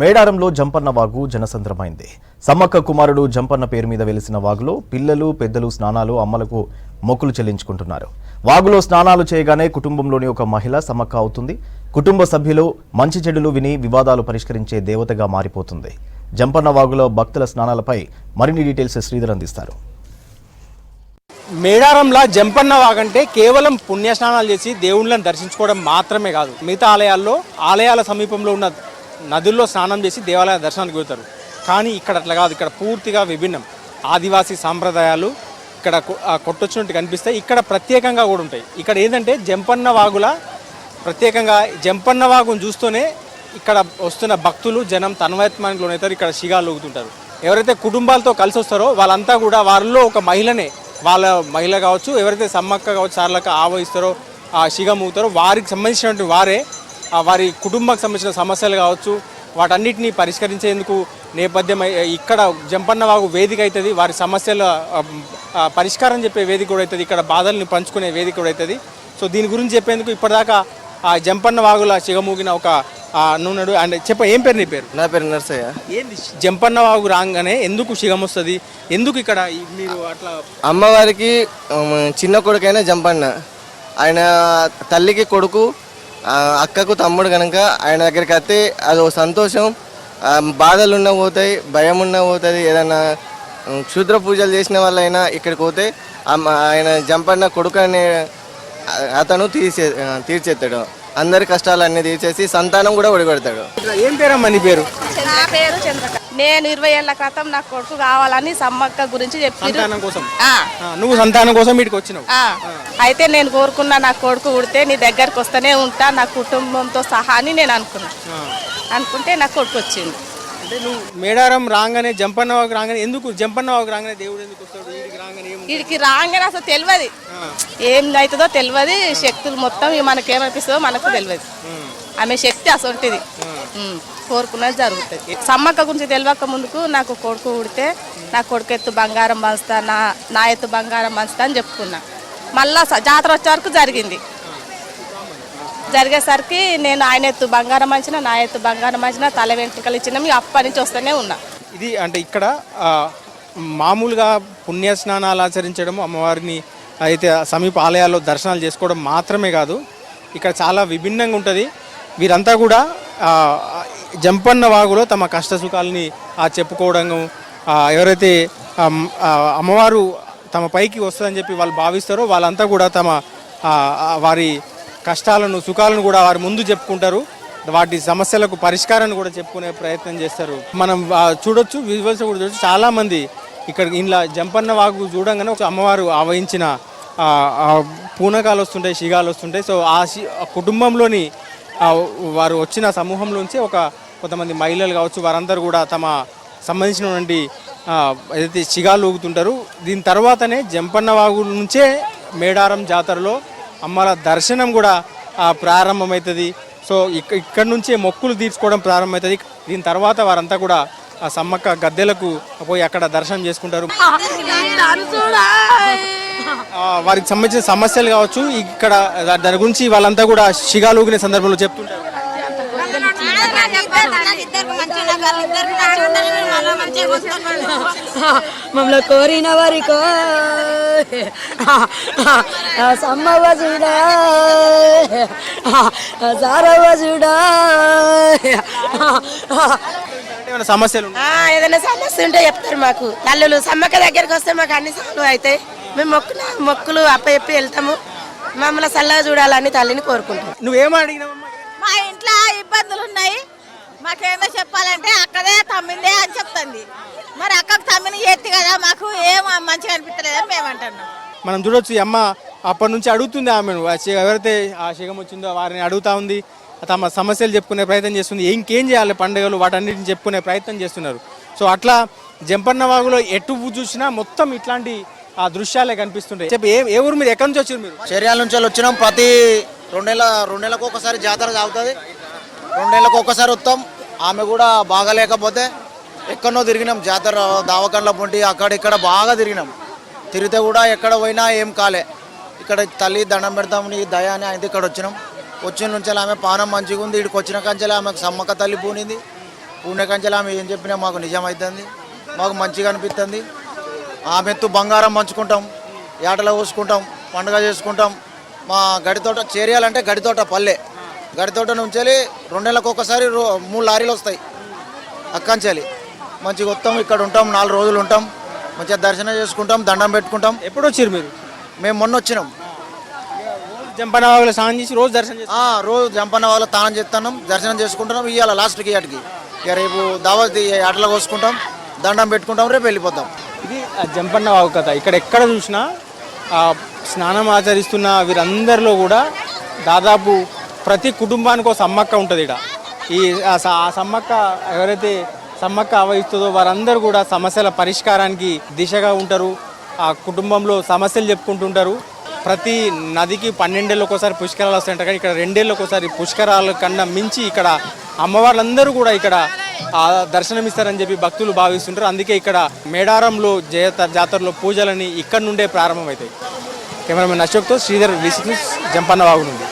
మేడారంలో జంపన్న వాగు జనసంద్రమైంది. సమ్మక్క కుమారుడు జంపన్న పేరు మీద వెలిసిన వాగులో పిల్లలు పెద్దలు స్నానాలు అమ్మలకు మొక్కులు చెల్లించుకుంటున్నారు. వాగులో స్నానాలు చేయగానే కుటుంబంలోని ఒక మహిళ సమ్మక్క అవుతుంది. కుటుంబ సభ్యులు మంచి చెడులు విని వివాదాలు పరిష్కరించే దేవతగా మారిపోతుంది. జంపన్న వాగులో భక్తుల స్నానాలపై మరిన్ని డీటెయిల్స్ శ్రీధర్ అందిస్తారు. మేడారంలో జంపన్న వాగంటే కేవలం పుణ్యస్నానాలు చేసి దేవుళ్ళని దర్శించుకోవడం మాత్రమే కాదు, మిగతా ఆలయాల సమీపంలో ఉన్న నదుల్లో స్నానం చేసి దేవాలయ దర్శనానికి వెళ్తారు. కానీ ఇక్కడ అట్లా కాదు. ఇక్కడ పూర్తిగా విభిన్నం. ఆదివాసీ సాంప్రదాయాలు ఇక్కడ కొట్టొచ్చినట్టు కనిపిస్తాయి. ఇక్కడ ప్రత్యేకంగా కూడా ఉంటాయి. ఇక్కడ ఏంటంటే జంపన్న వాగుల ప్రత్యేకంగా జంపన్న వాగును చూస్తూనే ఇక్కడ వస్తున్న భక్తులు జనం తన్మయత్వానికి లోనవుతారు. ఇక్కడ శిగాలు ఊగుతుంటారు. ఎవరైతే కుటుంబాలతో కలిసి వస్తారో వాళ్ళంతా కూడా వారిలో ఒక మహిళనే, వాళ్ళ మహిళ కావచ్చు, ఎవరైతే సమ్మక్క కావచ్చు, సార్లక ఆవహిస్తారో ఆ శిగం ఊగుతారో వారికి సంబంధించినటువంటి వారే వారి కుటుంబానికి సంబంధించిన సమస్యలు కావచ్చు వాటన్నిటిని పరిష్కరించేందుకు నేపథ్యం ఇక్కడ జంపన్న వాగు వేదిక అవుతుంది. వారి సమస్యల పరిష్కారం చెప్పే వేదిక కూడా అవుతుంది. ఇక్కడ బాధల్ని పంచుకునే వేదిక కూడా అవుతుంది. సో దీని గురించి చెప్పేందుకు ఇప్పటిదాకా ఆ జంపన్న వాగుల చిగమూగిన ఒక అన్నున్నాడు. అండ్ ఏం పేరు నీ పేరు? నా పేరు నర్సయ్య. ఏంది జంపన్న వాగు రాగానే ఎందుకు శిగం వస్తుంది? ఎందుకు ఇక్కడ మీరు అట్లా? అమ్మవారికి చిన్న కొడుకైనా జంపన్న, ఆయన తల్లికి కొడుకు, అక్కకు తమ్ముడు కనుక ఆయన దగ్గరికి వస్తే అది సంతోషం. బాధలు ఉన్నా పోతాయి, భయం ఉన్నా పోతుంది. ఏదైనా క్షుద్ర పూజలు చేసిన వాళ్ళైనా ఇక్కడికి పోతే ఆయన జంపన్న కొడుకు అనే అతను తీర్చేస్తాడు. అందరి కష్టాలన్నీ తీర్చేసి సంతానం కూడా ఒడిపెడతాడు. ఏం పేరమ్మా నీ పేరు? నా పేరు చంద్రక. నేను 20 ఏళ్ల క్రితం నా కొడుకు కావాలని సమ్మక్క గురించి చెప్పారు. నువ్వు సంతానం కోసం వీటికి వచ్చినావు. అయితే నేను కోరుకున్నా నా కొడుకు ఉడితే నీ దగ్గరకు వస్తూనే ఉంటా నా కుటుంబంతో సహా అని నేను అనుకుంటే నా కొడుకు వచ్చిండు. అంటే నువ్వు మేడారం రాగానే జంపన్న వాగు రాగానే ఎందుకు జంపన్న వాగు రాగానే దేవుడు ఎందుకు వస్తాడు? వీడికి రాగానే అసలు తెలియదు, ఏం అవుతుందో తెలియదు. శక్తులు మొత్తం మనకేమనిపిస్తుందో మనకు తెలియదు. ఆమె శక్తి అసలుంటిది, కోరుకున్నది జరుగుతుంది. సమ్మక్క గురించి తెలియక ముందుకు నాకు కొడుకు ఉడితే నా కొడుకు ఎత్తు బంగారం పంచుతా, నా ఎత్తు బంగారం పంచుతా అని చెప్పుకున్నా. మళ్ళా జాతర వచ్చే వరకు జరిగింది. జరిగేసరికి నేను ఆయన ఎత్తు బంగారం పంచిన, నా ఎత్తు బంగారం పంచిన, తల వెంట్రుకలు ఇచ్చిన, మీ అప్పటి నుంచి వస్తూనే ఉన్నా. ఇది అంటే ఇక్కడ మామూలుగా పుణ్యస్నానాలు ఆచరించడం, అమ్మవారిని అయితే సమీప ఆలయాల్లో దర్శనాలు చేసుకోవడం మాత్రమే కాదు, ఇక్కడ చాలా విభిన్నంగా ఉంటుంది. వీరంతా కూడా జంపన్న వాగులో తమ కష్ట సుఖాలని చెప్పుకోవడం, ఎవరైతే అమ్మవారు తమ పైకి వస్తుందని చెప్పి వాళ్ళు భావిస్తారో వాళ్ళంతా కూడా తమ వారి కష్టాలను సుఖాలను కూడా వారి ముందు చెప్పుకుంటారు. వాటి సమస్యలకు పరిష్కారాన్ని కూడా చెప్పుకునే ప్రయత్నం చేస్తారు. మనం చూడొచ్చు, విజువల్స్ కూడా చూడొచ్చు. చాలామంది ఇక్కడ ఇలా జంపన్న వాగు చూడంగానే ఒక అమ్మవారు ఆవహించిన పూనకాలు వస్తుంటాయి, శిగాలు వస్తుంటాయి. సో ఆ కుటుంబంలోని వారు వచ్చిన సమూహంలోంచి కొంతమంది మహిళలు కావచ్చు, వారందరూ కూడా తమ సంబంధించినటువంటి ఏదైతే శిగాలు ఊగుతుంటారు. దీని తర్వాతనే జంపన్న వాగు నుంచే మేడారం జాతరలో అమ్మల దర్శనం కూడా ప్రారంభమవుతుంది. సో ఇక్కడ నుంచే మొక్కులు తీర్చుకోవడం ప్రారంభమవుతుంది. దీని తర్వాత వారంతా కూడా ఆ సమ్మక్క గద్దెలకు పోయి అక్కడ దర్శనం చేసుకుంటారు. వారికి సంబంధించిన సమస్యలు కావచ్చు, ఇక్కడ దాని గురించి వాళ్ళంతా కూడా శిగాలు ఊగిన సందర్భంలో చెప్తుంటారు. మమ్మల్ని కోరిన వారికో సమ్మవ్వ చూడా, సారవ్వ చూడా. సమస్యలు ఏదైనా సమస్య ఉంటే చెప్తారు మాకు. తల్లులు సమ్మక్క దగ్గరికి వస్తే మాకు అన్ని సార్లు అవుతాయి. మేము మొక్కులు అప్పచెప్పి వెళ్తాము. మమ్మల్ని చల్లగా చూడాలని తల్లిని కోరుకుంటాం. నువ్వేమో అడిగినావమ్మా? మా ఇంట్లో ఇబ్బందులు ఉన్నాయి, మాకేమో చెప్పాలంటే అక్కదే తమ్మిందే అని చెప్తుంది. మరి అక్కకు తమ్మిని ఎత్తి కదా, మాకు ఏం మంచిగా అనిపించలేదని మేము అంటున్నాం. మనం చూడొచ్చు, అమ్మ అప్పటి నుంచి అడుగుతుంది ఆమెను. ఎవరైతే ఆ శిగం వచ్చిందో వారిని అడుగుతా ఉంది, తమ సమస్యలు చెప్పుకునే ప్రయత్నం చేస్తుంది. ఇంకేం చేయాలి పండుగలు వాటన్నిటిని చెప్పుకునే ప్రయత్నం చేస్తున్నారు. సో అట్లా జంపన్న వాగులో ఎటు చూసినా మొత్తం ఇట్లాంటి దృశ్యాలే కనిపిస్తుంటాయి. చెప్పి ఏ ఊరు మీరు ఎక్కడి నుంచి వచ్చారు? మీరు చర్యాల నుంచి వచ్చినాం. ప్రతి 2 నెలలకు ఒకసారి జాతర సాగుతుంది. 2 నెలలకు ఒకసారి వస్తాం. ఆమె కూడా బాగాలేకపోతే ఎక్కడనో తిరిగినాం. జాతర దావకండ్ల పొంటి అక్కడిక్కడ బాగా తిరిగితే కూడా ఎక్కడ పోయినా ఏం కాలే. ఇక్కడ తల్లి దండం పెడతాం నీ దయ అని అయితే ఇక్కడ వచ్చినాం. వచ్చిన నుంచి ఆమె పానం మంచిగా ఉంది. ఇక్కడికి వచ్చిన కంచెలు ఆమెకు సమ్మక్క తల్లి పూనింది. పుణ్యకంచెలు ఆమె ఏం చెప్పినా మాకు నిజమవుతుంది, మాకు మంచిగా అనిపిస్తుంది. ఆమెత్తు బంగారం పంచుకుంటాం, ఏటలో పోసుకుంటాం, పండుగ చేసుకుంటాం. మా గడితోట చేరియాలంటే గడితోట పల్లె, గడితోట నుంచి 2 నెలలకు ఒకసారి 3 లారీలు వస్తాయి అక్కంచెలి. మంచిగా వస్తాం, ఇక్కడ ఉంటాం, 4 రోజులు ఉంటాం, మంచిగా దర్శనం చేసుకుంటాం, దండం పెట్టుకుంటాం. ఎప్పుడు వచ్చారు మీరు? మేము మొన్న వచ్చినాం. జంపన్న వాగులో స్నానం చేసి రోజు దర్శనం చేస్తారు. రోజు జంపన్న వాళ్ళ తానం చేస్తున్నాం, దర్శనం చేసుకుంటున్నాం. ఇవాళ లాస్ట్కి ఏటకి ఇక రేపు దావత్ ఆటలో కోసుకుంటాం, దండం పెట్టుకుంటాం, రేపు వెళ్ళిపోతాం. ఇది జంపన్న వాగు కథ. ఇక్కడ ఎక్కడ చూసినా స్నానం ఆచరిస్తున్న వీరందరిలో కూడా దాదాపు ప్రతి కుటుంబానికి ఒక సమ్మక్క ఉంటుంది. ఇక్కడ ఆ సమ్మక్క ఎవరైతే సమ్మక్క ఆవహిస్తుందో వారందరూ కూడా సమస్యల పరిష్కారానికి దిశగా ఉంటారు. ఆ కుటుంబంలో సమస్యలు చెప్పుకుంటుంటారు. ప్రతి నదికి 12 ఏళ్ళకి ఒకసారి పుష్కరాలు వస్తాయంట, కానీ ఇక్కడ 2 ఏళ్ళకి ఒకసారి పుష్కరాల కన్నా మించి ఇక్కడ అమ్మవార్లందరూ కూడా ఇక్కడ దర్శనమిస్తారని చెప్పి భక్తులు భావిస్తుంటారు. అందుకే ఇక్కడ మేడారంలో జాతరలో పూజలని ఇక్కడ నుండే ప్రారంభమవుతాయి. కెమెరామెన్ అశోక్తో శ్రీధర్, జంపన్న వాగు నుండి.